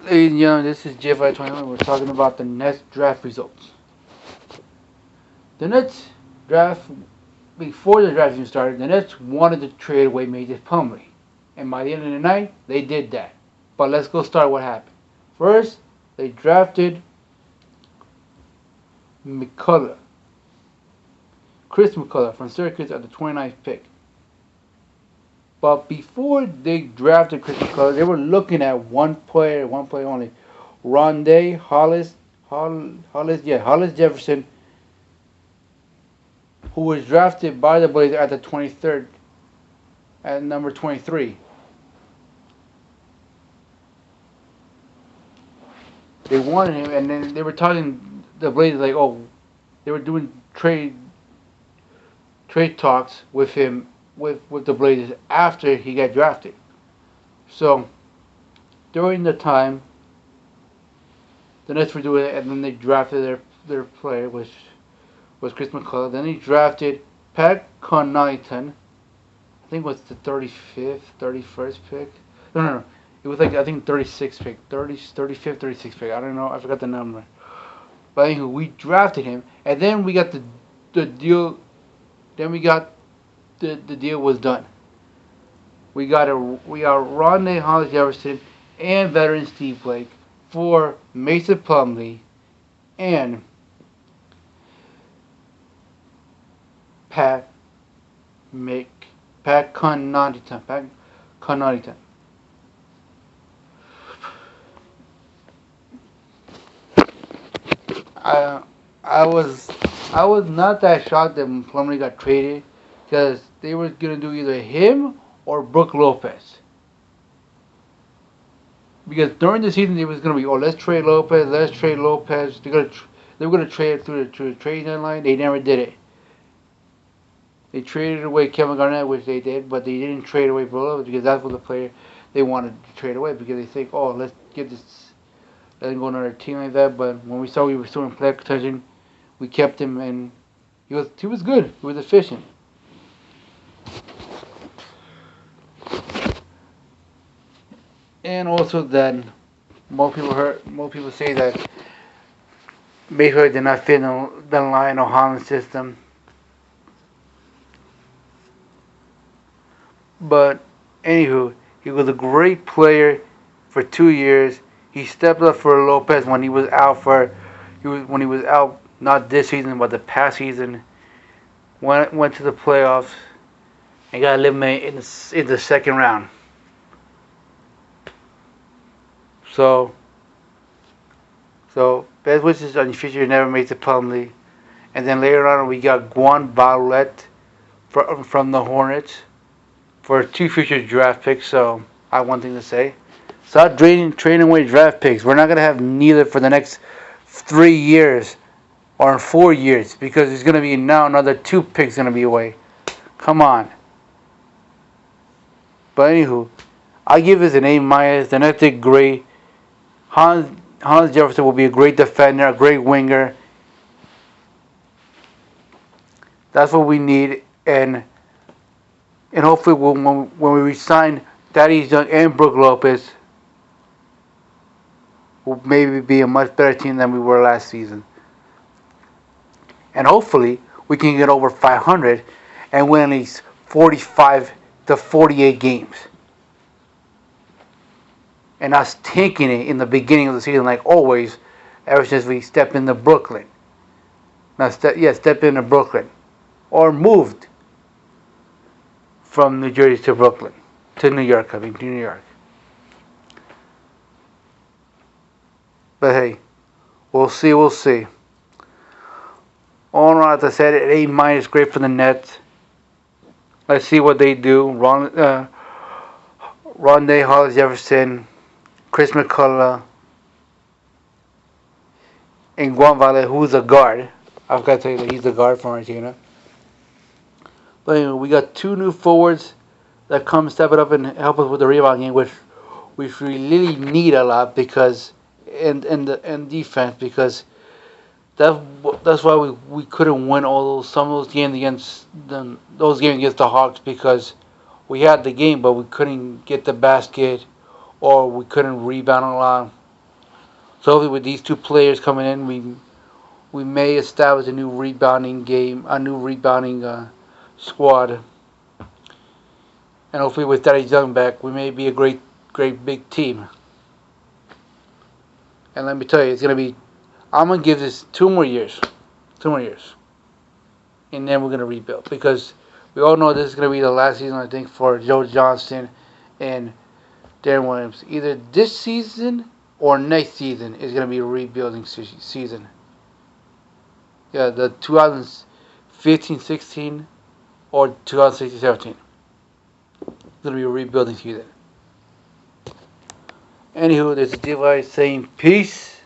Ladies and gentlemen, this is JFI21. We're talking about the Nets draft results. The Nets draft, before the draft even started, the Nets wanted to trade away Mason Plumlee. And by the end of the night, they did that. But let's go start what happened. First, they drafted McCullough, Chris McCullough from Syracuse at the 29th pick. But before they drafted Chris McCullough, they were looking at one player only. Rondé Hollis Jefferson, who was drafted by the Blazers at the 23rd, at number 23. They wanted him, and then they were talking the Blazers like, oh, they were doing trade talks with him with the Blazers after he got drafted. So during the time the Nets were doing it, and then they drafted their player, which was Chris McCullough. Then he drafted Pat Connaughton. I think it was the 35th, 31st pick. No. It was like, I think 36th pick. 35th, 36th pick. I don't know. I forgot the number. But anyway, we drafted him. And then we got the deal. Then we got the deal was done. We got Rodney Hollis Jefferson and veteran Steve Blake for Mason Plumlee and Pat Connaughton. I I was I was not that shocked that Plumlee got traded because they were gonna do either him or Brook Lopez. Because during the season it was gonna be, oh, let's trade Lopez. They were gonna trade through the trade deadline. They never did it. They traded away Kevin Garnett, which they did, but they didn't trade away Brook Lopez because that's what the player they wanted to trade away because they think, oh, let's get this, let him go to another team like that. But when we saw we were still in playoff contention, we kept him, and he was good. He was efficient. And also that most people say that Mayfield did not fit in the Lionel Holland system. But anywho, he was a great player for 2 years. He stepped up for Lopez when he was out when he was out, not this season but the past season. Went to the playoffs and got eliminated in the second round. So best wishes on your future. Never made the Plumlee. And then later on we got Guan Baulet from the Hornets for 2 future draft picks. So I have one thing to say: stop trading away draft picks. We're not gonna have neither for the next 3 years or in 4 years because there's gonna be now another 2 picks gonna be away. Come on. But anywho, I give this an A minus. The Nets did great. Hans Jefferson will be a great defender, a great winger. That's what we need, and hopefully when we resign Thaddeus Young and Brook Lopez, we'll maybe be a much better team than we were last season. And hopefully we can get over 500 and win at least 45 to 48 games. And us taking it in the beginning of the season like always, ever since we stepped into Brooklyn. Stepped into Brooklyn. Or moved from New Jersey to Brooklyn. To New York, to New York. But hey, we'll see. All in all, as I said, an A minus, great for the Nets. Let's see what they do. Rondé Hollis Jefferson, Chris McCullough, and Guan Vale, who's a guard. I've got to tell you that he's a guard from Argentina. But anyway, we got 2 new forwards that come step it up and help us with the rebound game, which we really need a lot because and defense because that's why we couldn't win some of those games against the Hawks because we had the game but we couldn't get the basket or we couldn't rebound a lot. So hopefully, with these two players coming in, we may establish a new rebounding game, a new rebounding squad, and hopefully with Thaddeus Young back, we may be a great big team. And let me tell you, it's gonna be. I'm gonna give this 2 more years, 2 more years, and then we're gonna rebuild because we all know this is gonna be the last season, I think, for Joe Johnston and Darren Williams. Either this season or next season is gonna be a rebuilding season. Yeah, the 2015-16 or 2016-17. It's gonna be a rebuilding season. Anywho, this is Devi saying peace.